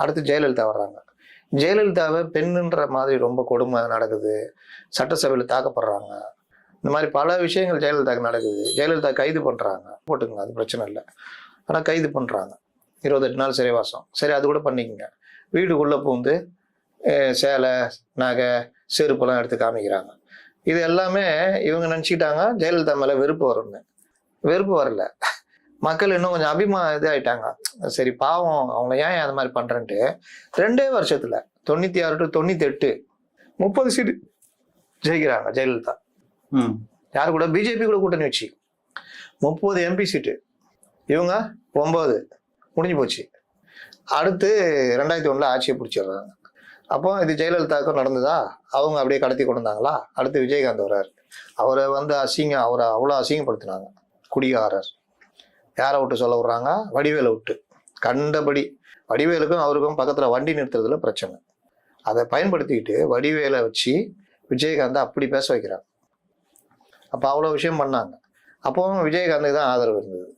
அடுத்து ஜெயலலிதா வர்றாங்க. ஜெயலலிதாவை பெண்ணுன்ற மாதிரி ரொம்ப கொடுமை நடக்குது. சட்டசபையில் தாக்கப்படுறாங்க. இந்த மாதிரி பல விஷயங்கள் ஜெயலலிதாவுக்கு நடக்குது. ஜெயலலிதா கைது பண்ணுறாங்க. போட்டுங்க, அது பிரச்சனை இல்லை. ஆனால் கைது பண்ணுறாங்க. 28 நாள் சிறைவாசம். சரி, அது கூட பண்ணிக்கங்க. வீட்டுக்குள்ளே பூந்து சேலை, நகை, செருப்பெல்லாம் எடுத்து காமிக்கிறாங்க. இது எல்லாமே இவங்க நினச்சிக்கிட்டாங்க ஜெயலலிதா மேலே வெறுப்பு வரும்னு. வெறுப்பு வரல. மக்கள் இன்னும் கொஞ்சம் இதாயிட்டாங்க. சரி, பாவம், அவங்க ஏன் அந்த மாதிரி பண்றேன்ட்டு 2 வருஷத்துல 96 to 98 30 சீட்டு ஜெயிக்கிறாங்க ஜெயலலிதா. யாரு கூட? பிஜேபி கூட கூட்டணி வச்சு 30 MP சீட்டு. இவங்க 9. முடிஞ்சு போச்சு. அடுத்து 2001 ஆட்சியை பிடிச்சிடுறாங்க. அப்போ இது ஜெயலலிதாவுக்கும் நடந்ததா? அவங்க அப்படியே கடத்தி கொண்டு வந்தாங்களா? அடுத்து விஜயகாந்த் வர்றாரு. அவரை வந்து அவரை அவ்வளோ அசிங்கப்படுத்தினாங்க. குடிகாரர். யாரை விட்டு சொல்ல விடுறாங்க? வடிவேலை விட்டு. கண்டபடி. வடிவேலுக்கும் அவருக்கும் பக்கத்துல வண்டி நிறுத்துறதுல பிரச்சனை. அதை பயன்படுத்திக்கிட்டு வடிவேலை வச்சு விஜயகாந்த் அப்படி பேச வைக்கிறாங்க. அப்ப அவ்வளவு விஷயம் பண்ணாங்க. அப்போ விஜயகாந்துக்கு தான் ஆதரவு இருந்தது.